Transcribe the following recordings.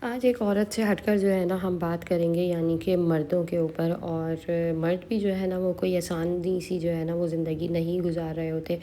آج ایک عورت سے ہٹ کر جو ہے نا ہم بات کریں گے، یعنی کہ مردوں کے اوپر۔ اور مرد بھی جو ہے نا وہ کوئی آسانی سی جو ہے نا وہ زندگی نہیں گزار رہے ہوتے۔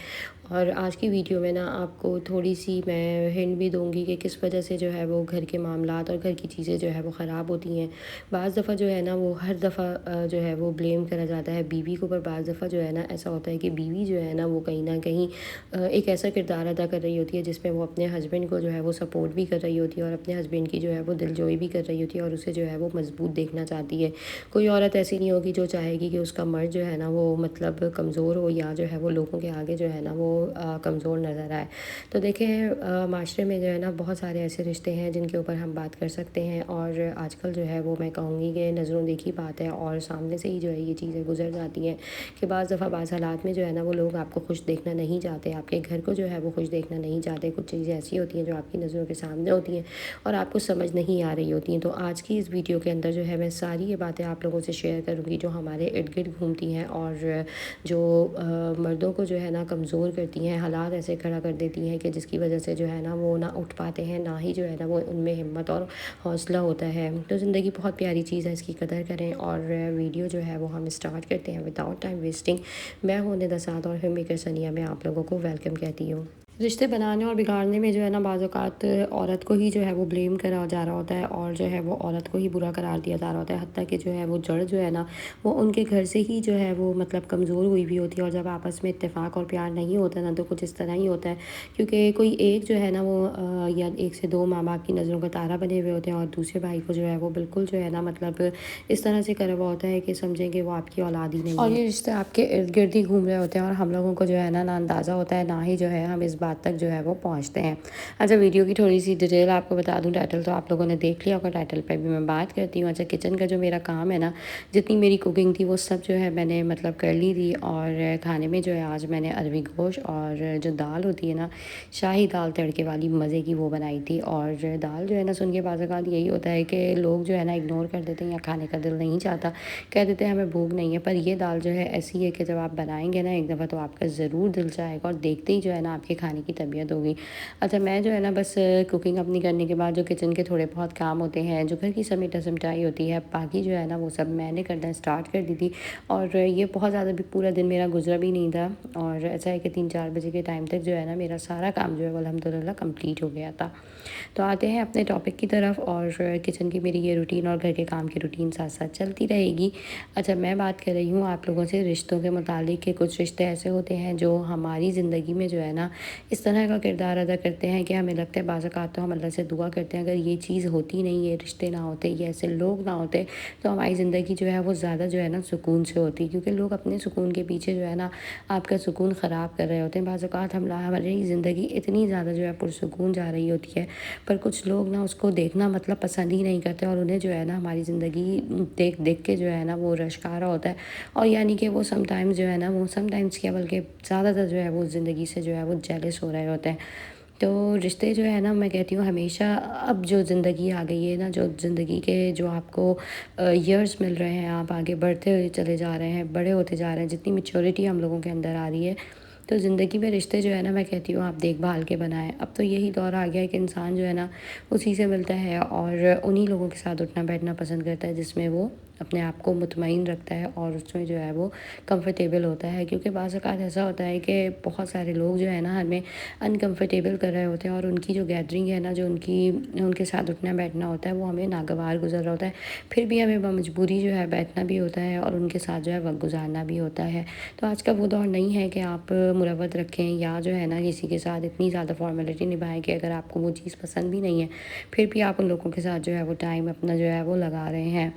اور آج کی ویڈیو میں نا آپ کو تھوڑی سی میں ہنٹ بھی دوں گی کہ کس وجہ سے جو ہے وہ گھر کے معاملات اور گھر کی چیزیں جو ہے وہ خراب ہوتی ہیں۔ بعض دفعہ جو ہے نا وہ ہر دفعہ جو ہے وہ بلیم کرا جاتا ہے بیوی کو، پر بعض دفعہ جو ہے نا ایسا ہوتا ہے کہ بیوی جو ہے نا وہ کہیں نہ کہیں ایک ایسا کردار ادا کر رہی ہوتی ہے جس میں وہ اپنے ہسبینڈ کو جو ہے وہ سپورٹ بھی کر رہی ہوتی ہے، اور اپنے ہسبینڈ کی جو ہے وہ دل جوئی بھی کر رہی ہوتی ہے، اور اسے جو ہے وہ مضبوط دیکھنا چاہتی ہے۔ کوئی عورت ایسی نہیں ہوگی جو چاہے گی کہ اس کا مرد جو ہے نا وہ مطلب کمزور ہو، یا جو ہے وہ لوگوں کے آگے جو ہے نا وہ کمزور نظر آئے۔ تو دیکھیں معاشرے میں جو ہے نا بہت سارے ایسے رشتے ہیں جن کے اوپر ہم بات کر سکتے ہیں، اور آج کل جو ہے وہ میں کہوں گی کہ نظروں دیکھی بات ہے، اور سامنے سے ہی جو ہے یہ چیزیں گزر جاتی ہیں کہ بعض دفعہ بعض حالات میں جو ہے نا وہ لوگ آپ کو خوش دیکھنا نہیں چاہتے، آپ کے گھر کو جو ہے وہ خوش دیکھنا نہیں چاہتے۔ کچھ چیزیں ایسی ہوتی ہیں جو آپ کی نظروں کے سامنے ہوتی ہیں اور آپ کو سمجھ نہیں آ رہی ہوتی ہیں۔ تو آج کی اس ویڈیو کے اندر جو ہے میں ساری یہ باتیں آپ لوگوں سے شیئر کروں گی جو ہمارے ارد گرد گھومتی ہیں، اور جو مردوں کو جو ہے نا کمزور کرتی ہیں، حالات ایسے کھڑا کر دیتی ہیں کہ جس کی وجہ سے جو ہے نا وہ نہ اٹھ پاتے ہیں، نہ ہی جو ہے نا وہ ان میں ہمت اور حوصلہ ہوتا ہے۔ تو زندگی بہت پیاری چیز ہے، اس کی قدر کریں۔ اور ویڈیو جو ہے وہ ہم اسٹارٹ کرتے ہیں وداؤٹ ٹائم ویسٹنگ۔ میں ہوں ندى سعد اور فلم میکر ثنیہ میں آپ لوگوں کو ویلکم کہتی ہوں۔ رشتے بنانے اور بگاڑنے میں جو ہے نا بعض اوقات عورت کو ہی جو ہے وہ بلیم کرا جا رہا ہوتا ہے، اور جو ہے وہ عورت کو ہی برا قرار دیا جا رہا ہوتا ہے، حتیٰ کہ جو ہے وہ جڑ جو ہے نا وہ ان کے گھر سے ہی جو ہے وہ مطلب کمزور ہوئی بھی ہوتی ہے۔ اور جب آپس میں اتفاق اور پیار نہیں ہوتا نا تو کچھ اس طرح ہی ہوتا ہے، کیونکہ کوئی ایک جو ہے نا وہ یا ایک سے دو ماں باپ کی نظروں کا تارا بنے ہوئے ہوتے ہیں، اور دوسرے بھائی کو جو ہے وہ بالکل جو ہے نا مطلب اس طرح سے کرا ہوا ہوتا ہے کہ سمجھیں کہ وہ آپ کی اولاد ہی نہیں ہے، اور یہ رشتے آپ کے ارد گرد ہی گھوم رہے ہوتے ہیں، اور ہم لوگوں کو جو ہے نا اندازہ ہوتا ہے، نہ ہی جو ہے ہم اس بات تک جو ہے وہ پہنچتے ہیں۔ اچھا، ویڈیو کی تھوڑی سی ڈیٹیل آپ کو بتا دوں۔ ٹائٹل تو آپ لوگوں نے دیکھ لیا ہوگا، ٹائٹل پہ بھی میں بات کرتی ہوں۔ اچھا، کچن کا جو میرا کام ہے نا، جتنی میری کوکنگ تھی وہ سب جو ہے میں نے مطلب کر لی تھی، اور کھانے میں جو ہے آج میں نے عربی گوشت اور جو دال ہوتی ہے نا شاہی دال تڑکے والی مزے کی وہ بنائی تھی۔ اور دال جو ہے نا سن کے بعض اوقات یہی ہوتا ہے کہ لوگ جو ہے نا اگنور کر دیتے ہیں یا کھانے کا دل نہیں چاہتا، کہہ دیتے ہیں ہمیں بھوک نہیں ہے، پر یہ دال جو ہے ایسی ہے کہ جب آپ بنائیں گے نا ایک دفعہ تو آپ کا ضرور دل چاہے گا، اور دیکھتے ہی جو ہے نا آپ کے کھانے کی طبیعت ہوگی۔ اچھا، میں جو ہے نا بس کوکنگ اپنی کرنے کے بعد جو کچن کے تھوڑے بہت کام ہوتے ہیں، جو گھر کی سمیٹا سمٹائی ہوتی ہے، باقی جو ہے نا وہ سب میں نے کرنا اسٹارٹ کر دی تھی، اور یہ بہت زیادہ بھی پورا دن میرا گزرا بھی نہیں تھا، اور ایسا ہے کہ 3-4 بجے کے ٹائم تک جو ہے نا میرا سارا کام جو ہے وہ الحمدللہ کمپلیٹ ہو گیا تھا۔ تو آتے ہیں اپنے ٹاپک کی طرف، اور کچن کی میری یہ روٹین اور گھر کے کام کی روٹین ساتھ ساتھ چلتی رہے گی۔ اچھا، میں بات کر رہی ہوں آپ لوگوں سے رشتوں کے متعلق کہ کچھ رشتے ایسے ہوتے ہیں جو ہماری زندگی میں جو ہے نا اس طرح کا کردار ادا کرتے ہیں کہ ہمیں لگتا ہے بعض اوقات تو ہم اللہ سے دعا کرتے ہیں اگر یہ چیز ہوتی نہیں، یہ رشتے نہ ہوتے، یہ ایسے لوگ نہ ہوتے تو ہماری زندگی جو ہے وہ زیادہ جو ہے نا سکون سے ہوتی، کیونکہ لوگ اپنے سکون کے پیچھے جو ہے نا آپ کا سکون خراب کر رہے ہوتے ہیں۔ بعض اوقات ہماری زندگی اتنی زیادہ جو ہے پرسکون جا رہی ہوتی ہے، پر کچھ لوگ نا اس کو دیکھنا مطلب پسند ہی نہیں کرتے، اور انہیں جو ہے نا ہماری زندگی دیکھ دیکھ کے جو ہے نا وہ رشک آ رہا ہوتا ہے، اور یعنی کہ وہ سم ٹائمز جو ہے نا وہ سم ٹائمز کیا بلکہ زیادہ تر جو ہے وہ زندگی سے جو ہے وہ جیلس ہو رہے ہوتے ہیں۔ تو رشتے جو ہے نا میں کہتی ہوں ہمیشہ اب جو زندگی آ گئی ہے نا، جو زندگی کے جو آپ کو ایئرس مل رہے ہیں، آپ آگے بڑھتے ہوئے چلے جا رہے ہیں، بڑے ہوتے جا رہے ہیں، جتنی میچورٹی ہم لوگوں کے اندر آ رہی ہے، تو زندگی میں رشتے جو ہے نا میں کہتی ہوں آپ دیکھ بھال کے بنائیں۔ اب تو یہی دور آ گیا ہے کہ انسان جو ہے نا اسی سے ملتا ہے، اور انہی لوگوں کے ساتھ اٹھنا بیٹھنا پسند کرتا ہے جس میں وہ اپنے آپ کو مطمئن رکھتا ہے، اور اس میں جو ہے وہ کمفرٹیبل ہوتا ہے، کیونکہ بعض اوقات ایسا ہوتا ہے کہ بہت سارے لوگ جو ہے نا ہمیں انکمفرٹیبل کر رہے ہوتے ہیں، اور ان کی جو گیدرنگ ہے نا، جو ان کے ساتھ اٹھنا بیٹھنا ہوتا ہے وہ ہمیں ناگوار گزر رہا ہوتا ہے، پھر بھی ہمیں بمجبوری جو ہے بیٹھنا بھی ہوتا ہے، اور ان کے ساتھ جو ہے وقت گزارنا بھی ہوتا ہے۔ تو آج کا وہ دور نہیں ہے کہ آپ مروت رکھیں یا جو ہے نا کسی کے ساتھ اتنی زیادہ فارمیلٹی نبھائیں کہ اگر آپ کو وہ چیز پسند بھی نہیں ہے پھر بھی آپ ان لوگوں کے ساتھ جو ہے وہ ٹائم اپنا جو ہے وہ لگا رہے ہیں۔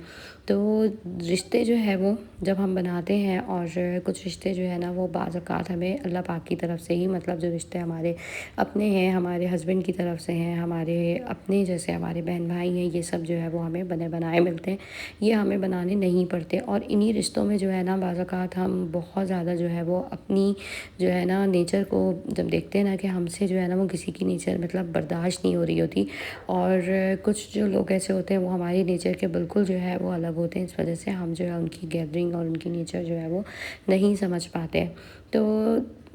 تو رشتے جو ہے وہ جب ہم بناتے ہیں، اور کچھ رشتے جو ہے نا وہ بعض اوقات ہمیں اللہ پاک کی طرف سے ہی مطلب جو رشتے ہمارے اپنے ہیں، ہمارے ہسبینڈ کی طرف سے ہیں، ہمارے اپنے جیسے ہمارے بہن بھائی ہیں، یہ سب جو ہے وہ ہمیں بنے بنائے ملتے ہیں، یہ ہمیں بنانے نہیں پڑتے۔ اور انہی رشتوں میں جو ہے نا بعض اوقات ہم بہت زیادہ جو ہے وہ اپنی جو ہے نا نیچر کو جب دیکھتے ہیں نا کہ ہم سے جو ہے نا وہ کسی کی نیچر مطلب برداشت نہیں ہو رہی ہوتی، اور کچھ جو لوگ ایسے ہوتے ہیں وہ ہماری نیچر کے بالکل جو ہے وہ الگ ہوتے ہیں، اس وجہ سے ہم جو ہے ان کی گیدرنگ اور ان کی نیچر جو ہے وہ نہیں سمجھ پاتے۔ تو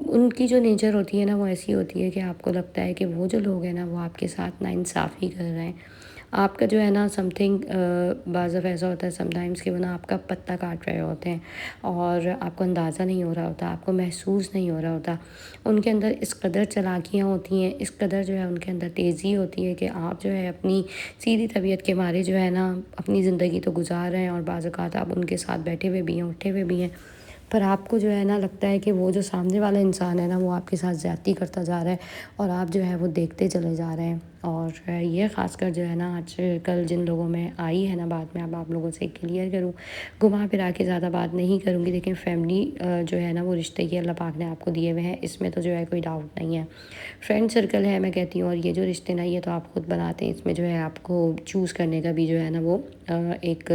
ان کی جو نیچر ہوتی ہے نا وہ ایسی ہوتی ہے کہ آپ کو لگتا ہے کہ وہ جو لوگ ہیں نا وہ آپ کے ساتھ ناانصافی کر رہے ہیں، آپ کا جو ہے نا سم تھنگ بعض دفعہ ایسا ہوتا ہے سم ٹائمس کہ وہ نا آپ کا پتہ کاٹ رہے ہوتے ہیں اور آپ کو اندازہ نہیں ہو رہا ہوتا، آپ کو محسوس نہیں ہو رہا ہوتا۔ ان کے اندر اس قدر چالاکیاں ہوتی ہیں، اس قدر جو ہے ان کے اندر تیزی ہوتی ہے کہ آپ جو ہے اپنی سیدھی طبیعت کے مارے جو ہے نا اپنی زندگی تو گزار رہے ہیں، اور بعض اوقات آپ ان کے ساتھ بیٹھے ہوئے بھی ہیں، اٹھے ہوئے بھی ہیں، پر آپ کو جو ہے نا لگتا ہے کہ وہ جو سامنے والا انسان ہے نا وہ آپ کے ساتھ زیادتی کرتا جا رہا ہے، اور آپ جو ہے وہ دیکھتے چلے جا رہے ہیں۔ اور یہ خاص کر جو ہے نا آج کل جن لوگوں میں آئی ہے نا بات میں، اب آپ لوگوں سے کلیئر کروں، گھما پھرا کے زیادہ بات نہیں کروں گی، لیکن فیملی جو ہے نا وہ رشتے کی اللہ پاک نے آپ کو دیے ہوئے ہیں، اس میں تو جو ہے کوئی ڈاؤٹ نہیں ہے۔ فرینڈ سرکل ہے میں کہتی ہوں، اور یہ جو رشتے نا یہ تو آپ خود بناتے ہیں، اس میں جو ہے آپ کو چوز کرنے کا بھی جو ہے نا وہ ایک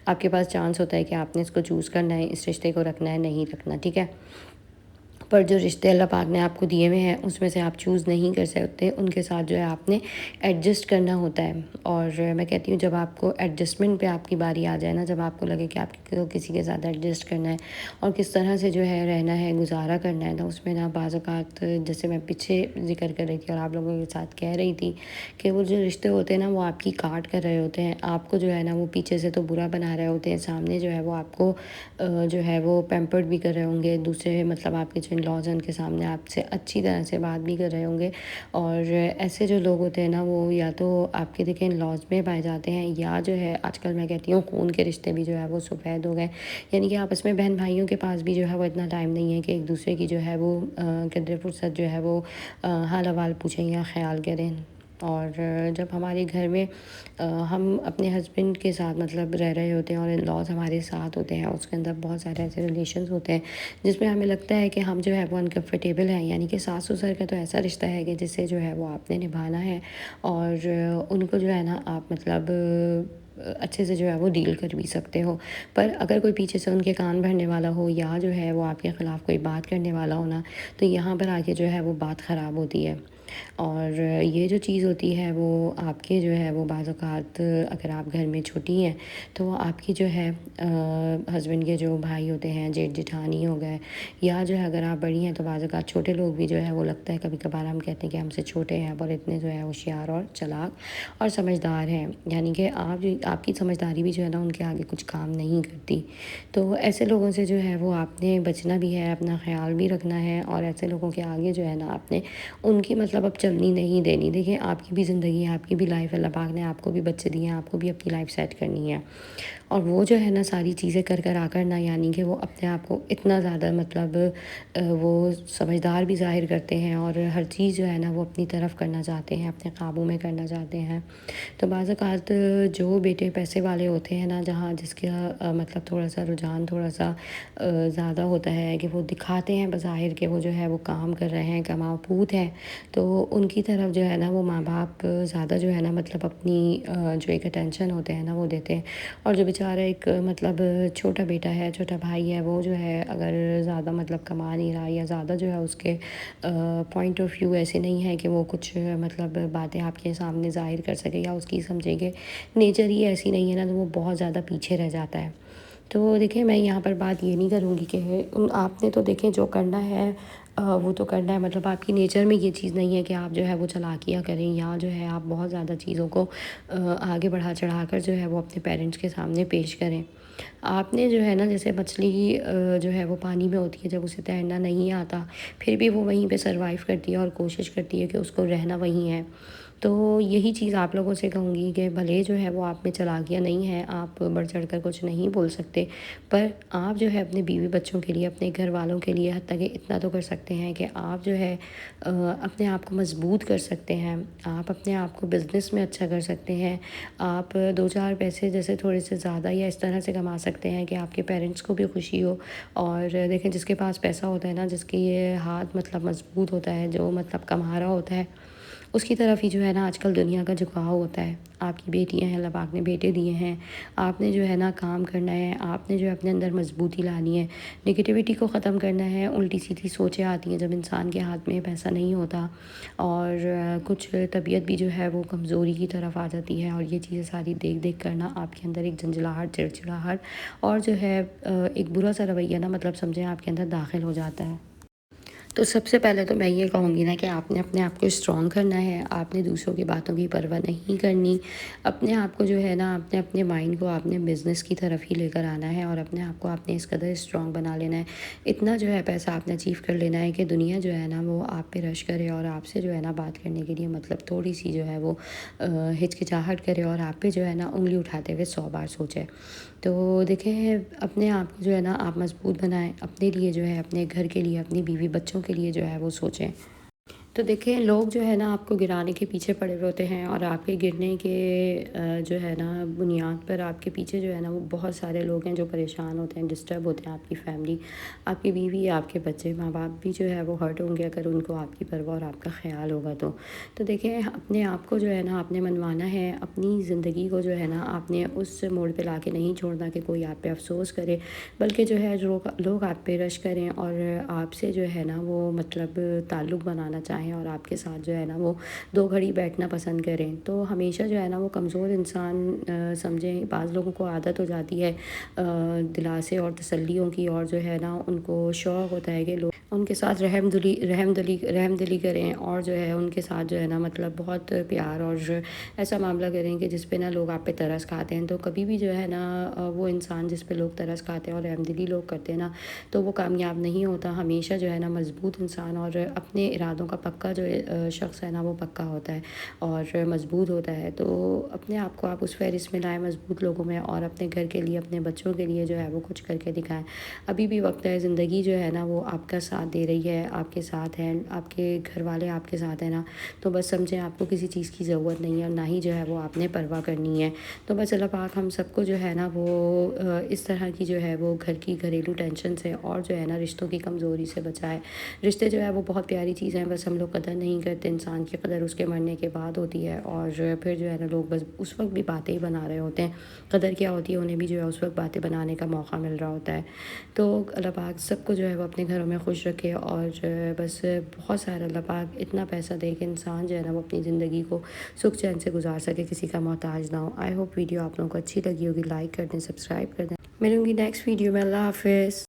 آپ کے پاس چانس ہوتا ہے کہ آپ نے اس کو چوز کرنا ہے، اس رشتے کو رکھنا ہے نہیں رکھنا، ٹھیک ہے۔ پر جو رشتے اللہ پاک نے آپ کو دیے ہوئے ہیں اس میں سے آپ چوز نہیں کر سکتے، ان کے ساتھ جو ہے آپ نے ایڈجسٹ کرنا ہوتا ہے۔ اور میں کہتی ہوں جب آپ کو ایڈجسٹمنٹ پہ آپ کی باری آ جائے نا، جب آپ کو لگے کہ آپ کو کسی کے ساتھ ایڈجسٹ کرنا ہے اور کس طرح سے جو ہے رہنا ہے، گزارا کرنا ہے، تو اس میں نا بعض اوقات جیسے میں پیچھے ذکر کر رہی تھی اور آپ لوگوں کے ساتھ کہہ رہی تھی کہ وہ جو رشتے ہوتے ہیں نا وہ آپ کی کاٹ کر رہے ہوتے ہیں، آپ کو جو ہے نا وہ پیچھے سے تو برا بنا رہے ہوتے ہیں، سامنے جو ہے وہ آپ کو جو ہے وہ پیمپرڈ بھی کر رہے ہوں گے، دوسرے مطلب آپ کے جو لاز ہیں ان کے سامنے آپ سے اچھی طرح سے بات بھی کر رہے ہوں گے۔ اور ایسے جو لوگ ہوتے ہیں نا وہ یا تو آپ کے دیکھیں لاز میں پائے جاتے ہیں، یا جو ہے آج کل میں کہتی ہوں خون کے رشتے بھی جو ہے وہ سفید ہو گئے، یعنی کہ آپس میں بہن بھائیوں کے پاس بھی جو ہے وہ اتنا ٹائم نہیں ہے کہ ایک دوسرے کی جو ہے وہ قدر فرصت جو ہے وہ حال احوال پوچھیں یا خیال کریں۔ اور جب ہمارے گھر میں ہم اپنے ہسبینڈ کے ساتھ مطلب رہ رہے ہوتے ہیں اور ان لاز ہمارے ساتھ ہوتے ہیں، اس کے اندر بہت سارے ایسے ریلیشنز ہوتے ہیں جس میں ہمیں لگتا ہے کہ ہم جو ہے وہ انکمفرٹیبل ہیں، یعنی کہ ساس سسر کا تو ایسا رشتہ ہے کہ جس سے جو ہے وہ آپ نے نبھانا ہے، اور ان کو جو ہے نا آپ مطلب اچھے سے جو ہے وہ ڈیل کر بھی سکتے ہو۔ پر اگر کوئی پیچھے سے ان کے کان بھرنے والا ہو یا جو ہے وہ آپ کے خلاف کوئی بات کرنے والا ہو نا، تو یہاں پر آ کے جو ہے وہ بات خراب ہوتی ہے۔ اور یہ جو چیز ہوتی ہے وہ آپ کے جو ہے وہ بعض اوقات اگر آپ گھر میں چھوٹی ہیں تو وہ آپ کی جو ہے ہسبینڈ کے جو بھائی ہوتے ہیں، جیٹھ جٹھانی ہو گئے، یا جو ہے اگر آپ بڑی ہیں تو بعض اوقات چھوٹے لوگ بھی جو ہے وہ لگتا ہے کبھی کبھار ہم کہتے ہیں کہ ہم سے چھوٹے ہیں پر اتنے جو ہے ہوشیار اور چلاک اور سمجھدار ہیں، یعنی کہ آپ کی سمجھداری بھی جو ہے نا ان کے آگے کچھ کام نہیں کرتی۔ تو ایسے لوگوں سے جو ہے وہ آپ نے بچنا بھی ہے، اپنا خیال بھی رکھنا ہے، اور ایسے لوگوں کے آگے جو ہے نا آپ نے ان کی مطلب اب چلنی نہیں دینی۔ دیکھیں آپ کی بھی زندگی ہے، آپ کی بھی لائف، اللہ پاک نے آپ کو بھی بچے دیے ہیں، آپ کو بھی اپنی لائف سیٹ کرنی ہے، اور وہ جو ہے نا ساری چیزیں کر کر آ کر نا، یعنی کہ وہ اپنے آپ کو اتنا زیادہ مطلب وہ سمجھدار بھی ظاہر کرتے ہیں، اور ہر چیز جو ہے نا وہ اپنی طرف کرنا چاہتے ہیں، اپنے قابو میں کرنا چاہتے ہیں۔ تو بعض اوقات جو بیٹے پیسے والے ہوتے ہیں نا، جہاں جس کا مطلب تھوڑا سا رجحان تھوڑا سا زیادہ ہوتا ہے کہ وہ دکھاتے ہیں بظاہر کہ وہ جو ہے وہ کام کر رہے ہیں، کماؤ پوت ہیں، تو ان کی طرف جو ہے نا وہ ماں باپ زیادہ جو ہے نا مطلب اپنی جو ایک اٹینشن ہوتے ہیں نا وہ دیتے ہیں، اور جو بیچارہ ایک مطلب چھوٹا بیٹا ہے، چھوٹا بھائی ہے، وہ جو ہے اگر زیادہ مطلب کما نہیں رہا یا زیادہ جو ہے اس کے پوائنٹ آف ویو ایسے نہیں ہے کہ وہ کچھ مطلب باتیں آپ کے سامنے ظاہر کر سکے یا اس کی سمجھے کہ نیچر ہی ایسی نہیں ہے نا، تو وہ بہت زیادہ پیچھے رہ جاتا ہے۔ تو دیکھیں میں یہاں پر بات یہ نہیں کروں گی کہ آپ نے تو دیکھیں جو کرنا ہے وہ تو کرنا ہے، مطلب آپ کی نیچر میں یہ چیز نہیں ہے کہ آپ جو ہے وہ چالاکیاں کریں یا جو ہے آپ بہت زیادہ چیزوں کو آگے بڑھا چڑھا کر جو ہے وہ اپنے پیرنٹس کے سامنے پیش کریں۔ آپ نے جو ہے نا جیسے مچھلی جو ہے وہ پانی میں ہوتی ہے، جب اسے تیرنا نہیں آتا پھر بھی وہ وہیں پہ سروائیو کرتی ہے اور کوشش کرتی ہے کہ اس کو رہنا وہیں ہے۔ تو یہی چیز آپ لوگوں سے کہوں گی کہ بھلے جو ہے وہ آپ میں چالاکیاں نہیں ہیں، آپ بڑھ چڑھ کر کچھ نہیں بول سکتے، پر آپ جو ہے اپنے بیوی بچوں کے لیے، اپنے گھر والوں کے لیے حتیٰ کہ اتنا تو کر سکتے ہیں کہ آپ جو ہے اپنے آپ کو مضبوط کر سکتے ہیں، آپ اپنے آپ کو بزنس میں اچھا کر سکتے ہیں، آپ دو چار پیسے جیسے تھوڑے سے زیادہ یا اس طرح سے کما سکتے ہیں کہ آپ کے پیرنٹس کو بھی خوشی ہو۔ اور دیکھیں جس کے پاس پیسہ ہوتا ہے نا، جس کی یہ ہاتھ مطلب مضبوط ہوتا ہے، جو مطلب کما رہا ہوتا ہے، اس کی طرف ہی جو ہے نا آج کل دنیا کا جھکاؤ ہوتا ہے۔ آپ کی بیٹیاں ہیں، اللہ پاک نے بیٹے دیے ہیں، آپ نے جو ہے نا کام کرنا ہے، آپ نے جو ہے اپنے اندر مضبوطی لانی ہے، نگیٹیوٹی کو ختم کرنا ہے۔ الٹی سیدھی سوچیں آتی ہیں جب انسان کے ہاتھ میں پیسہ نہیں ہوتا، اور کچھ طبیعت بھی جو ہے وہ کمزوری کی طرف آ جاتی ہے، اور یہ چیزیں ساری دیکھ دیکھ کرنا آپ کے اندر ایک جھنجھلاہٹ، چڑچڑاہٹ اور جو ہے ایک برا سا رویہ نا مطلب سمجھیں آپ کے اندر داخل ہو جاتا ہے۔ تو سب سے پہلے تو میں یہ کہوں گی نا کہ آپ نے اپنے آپ کو اسٹرانگ کرنا ہے، آپ نے دوسروں کی باتوں کی پرواہ نہیں کرنی، اپنے آپ کو جو ہے نا آپ نے اپنے مائنڈ کو آپ نے بزنس کی طرف ہی لے کر آنا ہے، اور اپنے آپ کو آپ نے اس قدر اسٹرانگ بنا لینا ہے، اتنا جو ہے پیسہ آپ نے اچیو کر لینا ہے کہ دنیا جو ہے نا وہ آپ پہ رش کرے، اور آپ سے جو ہے نا بات کرنے کے لیے مطلب تھوڑی سی جو ہے وہ ہچکچاہٹ کرے، اور آپ پہ جو ہے نا انگلی اٹھاتے ہوئے 100 بار سوچے۔ تو دیکھیں اپنے آپ کو جو ہے نا آپ مضبوط بنائیں، اپنے لیے جو ہے اپنے گھر کے لیے، اپنی بیوی بچوں کے لیے جو ہے وہ سوچیں۔ تو دیکھیں لوگ جو ہے نا آپ کو گرانے کے پیچھے پڑے ہوئے ہوتے ہیں، اور آپ کے گرنے کے جو ہے نا بنیاد پر آپ کے پیچھے جو ہے نا وہ بہت سارے لوگ ہیں جو پریشان ہوتے ہیں، ڈسٹرب ہوتے ہیں، آپ کی فیملی، آپ کی بیوی، آپ کے بچے، ماں باپ بھی جو ہے وہ ہرٹ ہوں گے اگر ان کو آپ کی پرواہ اور آپ کا خیال ہوگا تو دیکھیں اپنے آپ کو جو ہے نا آپ نے منوانا ہے، اپنی زندگی کو جو ہے نا آپ نے اس موڑ پہ لا کے نہیں چھوڑنا کہ کوئی آپ پہ افسوس کرے، بلکہ جو ہے لوگ آپ پہ رش کریں اور آپ سے جو ہے نا وہ مطلب تعلق بنانا چاہیں، اور آپ کے ساتھ جو ہے نا وہ دو گھڑی بیٹھنا پسند کریں، تو ہمیشہ جو ہے نا وہ کمزور انسان سمجھیں، بعض لوگوں کو عادت ہو جاتی ہے دلاسے اور تسلیوں کی، اور جو ہے نا ان کو شوق ہوتا ہے کہ لوگ ان کے ساتھ رحم دلی کریں، اور جو ہے ان کے ساتھ جو ہے نا مطلب بہت پیار اور ایسا معاملہ کریں کہ جس پہ نا لوگ آپ پہ ترس کھاتے ہیں، تو کبھی بھی جو ہے نا وہ انسان جس پہ لوگ ترس کھاتے ہیں اور رحم دلی لوگ کرتے ہیں نا تو وہ کامیاب نہیں ہوتا، ہمیشہ جو ہے نا مضبوط انسان اور اپنے ارادوں کا پکا جو شخص ہے نا وہ پکا ہوتا ہے اور مضبوط ہوتا ہے۔ تو اپنے آپ کو آپ اس فہرست میں لائیں مضبوط لوگوں میں، اور اپنے گھر کے لیے، اپنے بچوں کے لیے جو ہے وہ کچھ کر کے دکھائیں۔ ابھی بھی وقت ہے، زندگی جو ہے نا وہ آپ کا ساتھ دے رہی ہے، آپ کے ساتھ ہے، آپ کے گھر والے آپ کے ساتھ ہیں نا، تو بس سمجھیں آپ کو کسی چیز کی ضرورت نہیں ہے، اور نہ ہی جو ہے وہ آپ نے پرواہ کرنی ہے۔ تو بس اللہ پاک ہم سب کو جو ہے نا وہ اس طرح کی جو ہے وہ گھر کی گھریلو ٹینشن سے اور جو ہے نا رشتوں کی کمزوری سے بچائے۔ رشتے جو ہے وہ بہت پیاری چیز ہیں، بس ہم لوگ قدر نہیں کرتے، انسان کی قدر اس کے مرنے کے بعد ہوتی ہے، اور پھر جو ہے نا لوگ بس اس وقت بھی باتیں ہی بنا رہے ہوتے ہیں، قدر کیا ہوتی ہے انہیں بھی جو ہے اس وقت باتیں بنانے کا موقع مل رہا ہوتا ہے۔ تو اللہ پاک سب کو جو ہے وہ اپنے گھروں میں خوش رکھے، اور بس بہت سارا اللہ پاک اتنا پیسہ دے کہ انسان جو ہے نا وہ اپنی زندگی کو سکھ چین سے گزار سکے، کسی کا محتاج نہ ہو۔ آئی ہوپ ویڈیو آپ لوگوں کو اچھی لگی ہوگی، لائک کر دیں، سبسکرائب کر دیں۔ ملوں گی نیکسٹ ویڈیو میں، اللہ حافظ۔